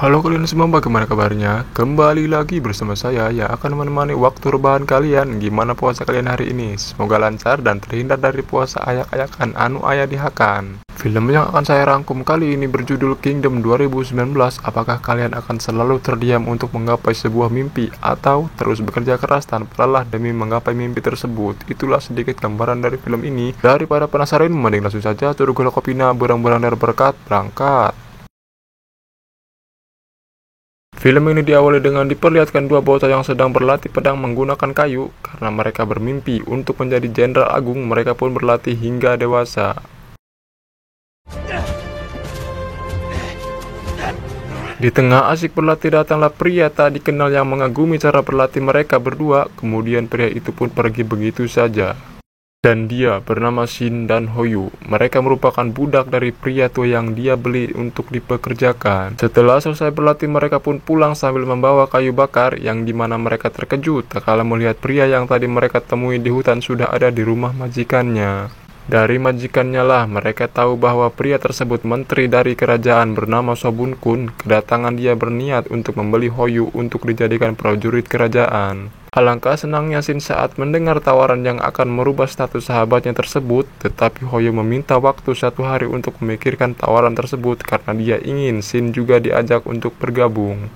Halo kalian semua, bagaimana kabarnya? Kembali lagi bersama saya yang akan menemani waktu rebahan kalian. Gimana puasa kalian hari ini? Semoga lancar dan terhindar dari puasa ayak-ayakan anu ayah dihakan. Film yang akan saya rangkum kali ini berjudul Kingdom 2019. Apakah kalian akan selalu terdiam untuk menggapai sebuah mimpi atau terus bekerja keras tanpa lelah demi menggapai mimpi tersebut? Itulah sedikit gambaran dari film ini. Daripada penasaran, mending langsung saja turun kopina berang-berang dari berkat berangkat. Film ini diawali dengan diperlihatkan dua bocah yang sedang berlatih pedang menggunakan kayu. Karena mereka bermimpi untuk menjadi jenderal agung, mereka pun berlatih hingga dewasa. Di tengah asik berlatih datanglah pria tak dikenal yang mengagumi cara berlatih mereka berdua. Kemudian pria itu pun pergi begitu saja. Dan dia bernama Shin dan Hoyu. Mereka merupakan budak dari pria tua yang dia beli untuk dipekerjakan. Setelah selesai berlatih, mereka pun pulang sambil membawa kayu bakar, yang dimana mereka terkejut tak kala melihat pria yang tadi mereka temui di hutan sudah ada di rumah majikannya. Dari majikannya lah mereka tahu bahwa pria tersebut menteri dari kerajaan bernama Sobun Kun. Kedatangan dia berniat untuk membeli Hoyu untuk dijadikan prajurit kerajaan. Alangkah senangnya Shin saat mendengar tawaran yang akan merubah status sahabatnya tersebut, tetapi Hoyu meminta waktu 1 hari untuk memikirkan tawaran tersebut karena dia ingin Shin juga diajak untuk bergabung.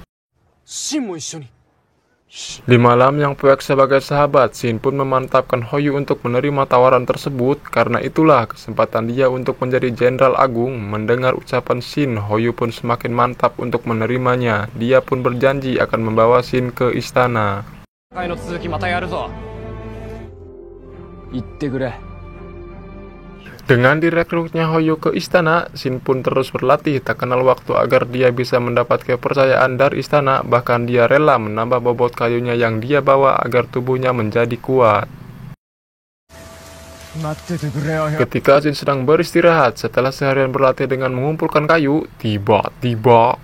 Di malam yang puek sebagai sahabat, Shin pun memantapkan Hoyu untuk menerima tawaran tersebut. Karena itulah kesempatan dia untuk menjadi jenderal agung. Mendengar ucapan Shin, Hoyu pun semakin mantap untuk menerimanya. Dia pun berjanji akan membawa Shin ke istana. Dengan direkrutnya Hoyu ke istana, Shin pun terus berlatih tak kenal waktu agar dia bisa mendapat kepercayaan dari istana. Bahkan dia rela menambah bobot kayunya yang dia bawa agar tubuhnya menjadi kuat. Ketika Shin sedang beristirahat setelah seharian berlatih dengan mengumpulkan kayu, tiba-tiba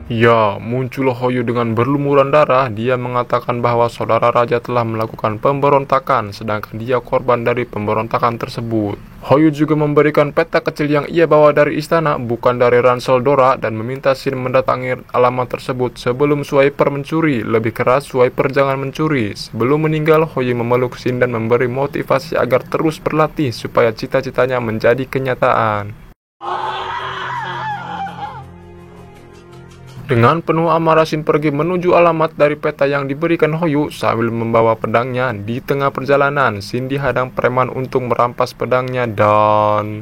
ya, muncullah Hoyu dengan berlumuran darah. Dia mengatakan bahwa saudara raja telah melakukan pemberontakan, sedangkan dia korban dari pemberontakan tersebut. Hoyu juga memberikan peta kecil yang ia bawa dari istana, bukan dari ransel Dora, dan meminta Shin mendatangi alamat tersebut sebelum Swiper mencuri. Lebih keras, Swiper jangan mencuri. Sebelum meninggal, Hoyu memeluk Shin dan memberi motivasi agar terus berlatih supaya cita-citanya menjadi kenyataan. Dengan penuh amarah, Shin pergi menuju alamat dari peta yang diberikan Hoyu sambil membawa pedangnya. Di tengah perjalanan, Shin dihadang preman untuk merampas pedangnya dan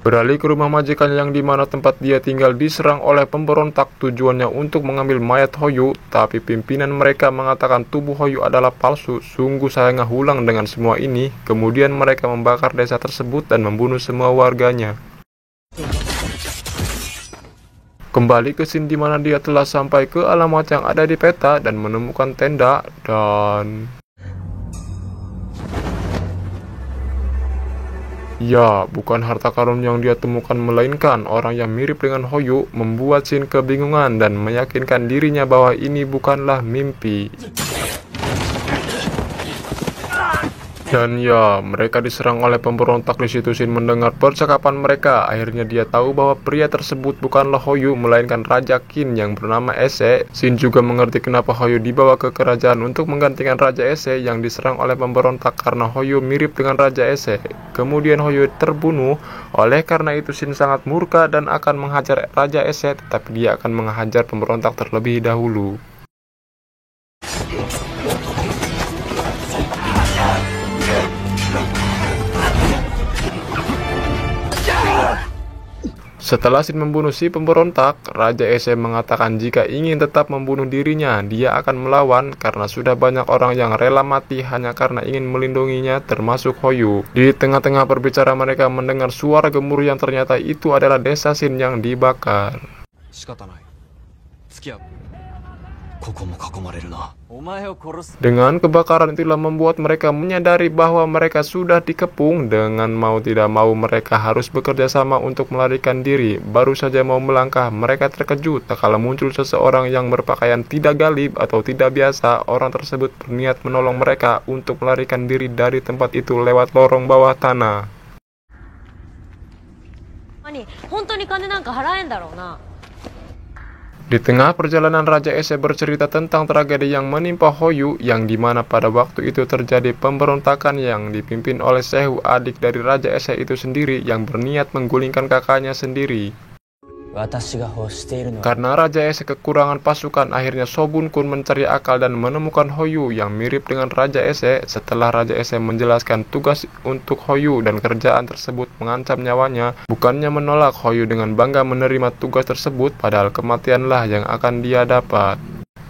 beralih ke rumah majikan yang dimana tempat dia tinggal diserang oleh pemberontak. Tujuannya untuk mengambil mayat Hoyu, tapi pimpinan mereka mengatakan tubuh Hoyu adalah palsu. Sungguh saya ngahulang dengan semua ini. Kemudian mereka membakar desa tersebut dan membunuh semua warganya. Kembali ke Shin dimana dia telah sampai ke alamat yang ada di peta dan menemukan tenda dan ya, bukan harta karun yang dia temukan melainkan orang yang mirip dengan Hoyu. Membuat Shin kebingungan dan meyakinkan dirinya bahwa ini bukanlah mimpi. Dan ya, mereka diserang oleh pemberontak. Di situ Shin mendengar percakapan mereka. Akhirnya dia tahu bahwa pria tersebut bukanlah Hoyu melainkan Raja Qin yang bernama Ese. Shin juga mengerti kenapa Hoyu dibawa ke kerajaan untuk menggantikan Raja Ese yang diserang oleh pemberontak karena Hoyu mirip dengan Raja Ese. Kemudian Hoyu terbunuh. Oleh karena itu Shin sangat murka dan akan menghajar Raja Ese, tetapi dia akan menghajar pemberontak terlebih dahulu. Setelah Shin membunuh si pemberontak, Raja Ese mengatakan jika ingin tetap membunuh dirinya, dia akan melawan karena sudah banyak orang yang rela mati hanya karena ingin melindunginya, termasuk Hoyu. Di tengah-tengah berbicara mereka mendengar suara gemuruh yang ternyata itu adalah desa Shin yang dibakar. Dengan kebakaran itulah membuat mereka menyadari bahwa mereka sudah dikepung. Dengan mau tidak mau mereka harus bekerja sama untuk melarikan diri. Baru saja mau melangkah, mereka terkejut tak kala muncul seseorang yang berpakaian tidak galib atau tidak biasa. Orang tersebut berniat menolong mereka untuk melarikan diri dari tempat itu lewat lorong bawah tanah. Di tengah perjalanan, Raja Ese bercerita tentang tragedi yang menimpa Hoyu, yang dimana pada waktu itu terjadi pemberontakan yang dipimpin oleh Sehu, adik dari Raja Ese itu sendiri, yang berniat menggulingkan kakaknya sendiri. Karena Raja Ese kekurangan pasukan, akhirnya Shobun Kun mencari akal dan menemukan Hoyu yang mirip dengan Raja Ese. Setelah Raja Ese menjelaskan tugas untuk Hoyu dan kerjaan tersebut mengancam nyawanya, bukannya menolak, Hoyu dengan bangga menerima tugas tersebut, padahal kematianlah yang akan dia dapat.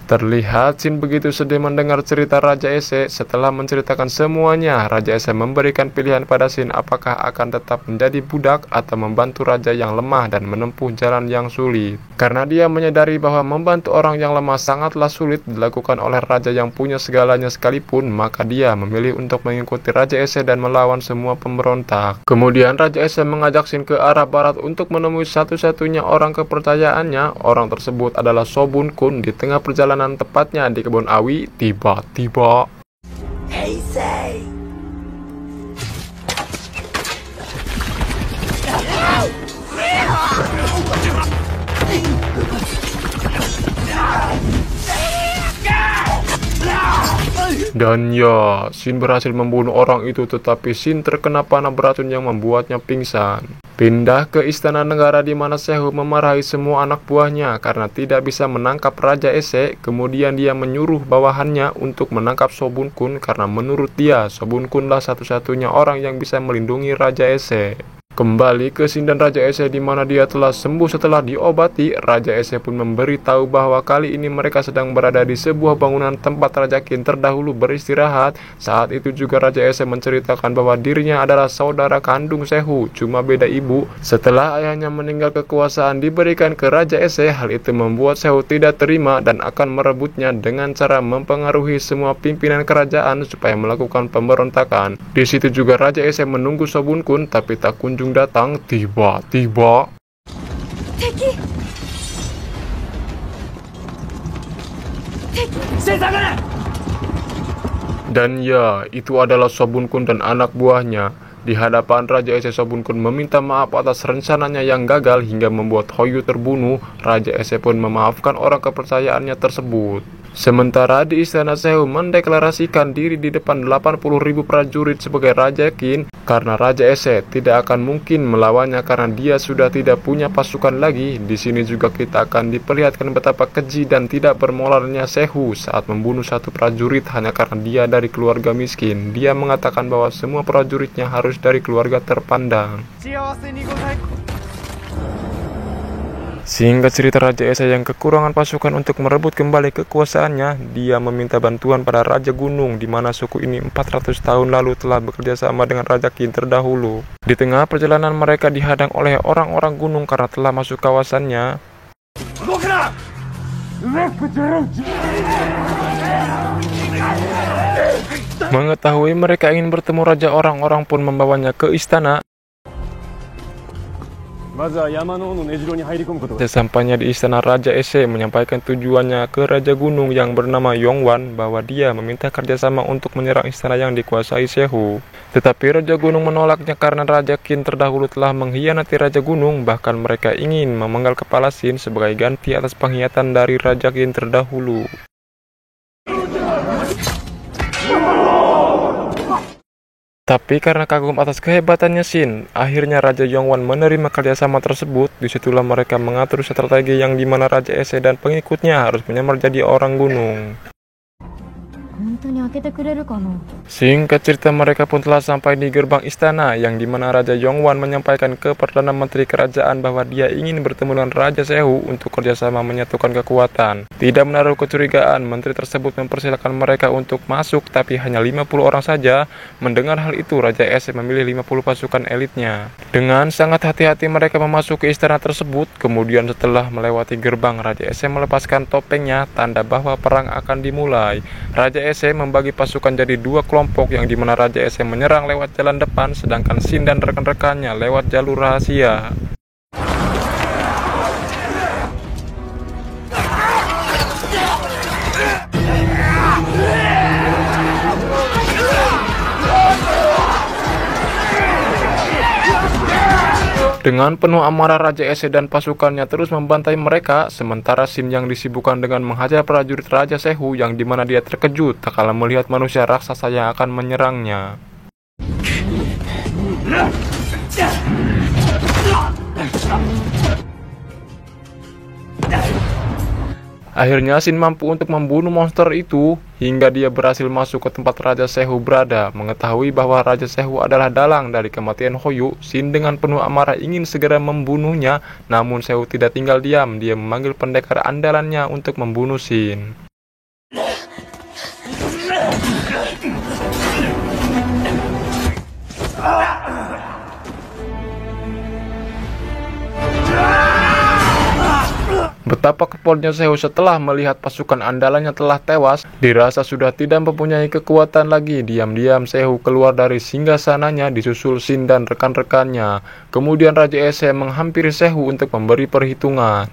Terlihat Shin begitu sedih mendengar cerita Raja Ese. Setelah menceritakan semuanya, Raja Ese memberikan pilihan pada Shin apakah akan tetap menjadi budak atau membantu raja yang lemah dan menempuh jalan yang sulit. Karena dia menyadari bahwa membantu orang yang lemah sangatlah sulit dilakukan oleh raja yang punya segalanya sekalipun, maka dia memilih untuk mengikuti Raja Ese dan melawan semua pemberontak. Kemudian Raja Ese mengajak Shin ke arah barat untuk menemui satu-satunya orang kepercayaannya. Orang tersebut adalah Shobun Kun. Di tengah perjalanan, tepatnya di kebun awi, tiba-tiba dan ya, Shin berhasil membunuh orang itu, tetapi Shin terkena panah beracun yang membuatnya pingsan. Pindah ke istana negara di mana Sehu memarahi semua anak buahnya karena tidak bisa menangkap Raja Ese. Kemudian dia menyuruh bawahannya untuk menangkap Shobun Kun karena menurut dia Shobun Kunlah satu-satunya orang yang bisa melindungi Raja Ese. Kembali ke Shin dan Raja Ese di mana dia telah sembuh setelah diobati. Raja Ese pun memberitahu bahwa kali ini mereka sedang berada di sebuah bangunan tempat Raja Qin terdahulu beristirahat. Saat itu juga Raja Ese menceritakan bahwa dirinya adalah saudara kandung Sehu, cuma beda ibu. Setelah ayahnya meninggal, kekuasaan diberikan ke Raja Ese. Hal itu membuat Sehu tidak terima dan akan merebutnya dengan cara mempengaruhi semua pimpinan kerajaan supaya melakukan pemberontakan. Di situ juga Raja Ese menunggu Shobun Kun tapi tak kunjung datang. Tiba-tiba dan ya, itu adalah Shobun Kun dan anak buahnya. Di hadapan Raja Ese, Shobun Kun meminta maaf atas rencananya yang gagal hingga membuat Hoyu terbunuh. Raja Ese pun memaafkan orang kepercayaannya tersebut. Sementara di istana, Sehu mendeklarasikan diri di depan 80.000 prajurit sebagai Raja Qin karena Raja Ese tidak akan mungkin melawannya karena dia sudah tidak punya pasukan lagi. Di sini juga kita akan diperlihatkan betapa keji dan tidak bermolarnya Sehu saat membunuh satu prajurit hanya karena dia dari keluarga miskin. Dia mengatakan bahwa semua prajuritnya harus dari keluarga terpandang. Sehingga cerita Raja Ese yang kekurangan pasukan untuk merebut kembali kekuasaannya, dia meminta bantuan pada Raja Gunung, di mana suku ini 400 tahun lalu telah bekerja sama dengan Raja Qin terdahulu. Di tengah perjalanan mereka dihadang oleh orang-orang gunung karena telah masuk kawasannya. Mengetahui mereka ingin bertemu raja, orang-orang pun membawanya ke istana. Sesampainya di istana, Raja Ese menyampaikan tujuannya ke Raja Gunung yang bernama Yongwan bahwa dia meminta kerjasama untuk menyerang istana yang dikuasai Sehu. Tetapi Raja Gunung menolaknya karena Raja Qin terdahulu telah mengkhianati Raja Gunung. Bahkan mereka ingin memenggal kepala Shin sebagai ganti atas pengkhianatan dari Raja Qin terdahulu. Tapi karena kagum atas kehebatannya Shin, akhirnya Raja Yongwan menerima kerjasama tersebut. Disitulah mereka mengatur strategi yang dimana Raja Ese dan pengikutnya harus menyamar jadi orang gunung. Singkat cerita, mereka pun telah sampai di gerbang istana, yang dimana Raja Yongwan menyampaikan ke Perdana Menteri Kerajaan bahwa dia ingin bertemu dengan Raja Sehu untuk kerjasama menyatukan kekuatan. Tidak menaruh kecurigaan, menteri tersebut mempersilahkan mereka untuk masuk, tapi hanya 50 orang saja. Mendengar hal itu, Raja Ese memilih 50 pasukan elitnya. Dengan sangat hati-hati mereka memasuki istana tersebut. Kemudian setelah melewati gerbang, Raja Ese melepaskan topengnya, tanda bahwa perang akan dimulai. Raja Ese membagi pasukan jadi dua kelompok, yang dimana Raja Ese menyerang lewat jalan depan, sedangkan Shin dan rekan-rekannya lewat jalur rahasia. Dengan penuh amarah, Raja Ese dan pasukannya terus membantai mereka, sementara Shin yang disibukkan dengan menghajar prajurit Raja Sehu, yang dimana dia terkejut tak kala melihat manusia raksasa yang akan menyerangnya. Akhirnya Shin mampu untuk membunuh monster itu, hingga dia berhasil masuk ke tempat Raja Sehu berada. Mengetahui bahwa Raja Sehu adalah dalang dari kematian Hoyu, Shin dengan penuh amarah ingin segera membunuhnya, namun Sehu tidak tinggal diam. Dia memanggil pendekar andalannya untuk membunuh Shin. Betapa kepolnya Sehu setelah melihat pasukan andalannya telah tewas, dirasa sudah tidak mempunyai kekuatan lagi. Diam-diam Sehu keluar dari singgasananya disusul Shin dan rekan-rekannya. Kemudian Raja Ese menghampiri Sehu untuk memberi perhitungan.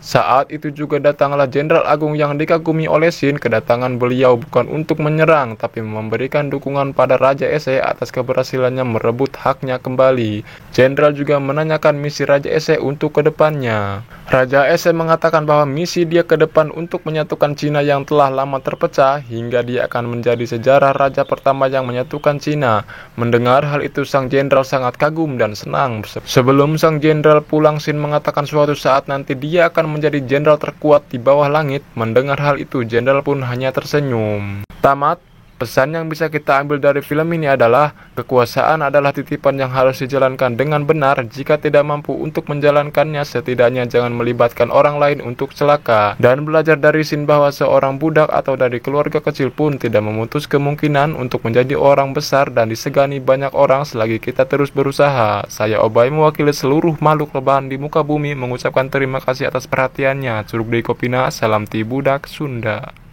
Saat itu juga datanglah Jenderal Agung yang dikagumi oleh Shin. Kedatangan beliau bukan untuk menyerang, tapi memberikan dukungan pada Raja Ese atas keberhasilannya merebut haknya kembali. Jenderal juga menanyakan misi Raja Ese untuk kedepannya. Raja Ese mengatakan bahwa misi dia ke depan untuk menyatukan Cina yang telah lama terpecah, hingga dia akan menjadi sejarah raja pertama yang menyatukan Cina. Mendengar hal itu, sang jenderal sangat kagum dan senang. Sebelum sang jenderal pulang, Shin mengatakan suatu saat nanti dia akan menjadi jenderal terkuat di bawah langit. Mendengar hal itu, jenderal pun hanya tersenyum. Tamat. Pesan yang bisa kita ambil dari film ini adalah kekuasaan adalah titipan yang harus dijalankan dengan benar. Jika tidak mampu untuk menjalankannya, setidaknya jangan melibatkan orang lain untuk celaka. Dan belajar dari Shin bahwa seorang budak atau dari keluarga kecil pun tidak memutus kemungkinan untuk menjadi orang besar dan disegani banyak orang selagi kita terus berusaha. Saya Obay mewakili seluruh makhluk rebahan di muka bumi mengucapkan terima kasih atas perhatiannya. Curug Dewi Kopina, salam ti budak Sunda.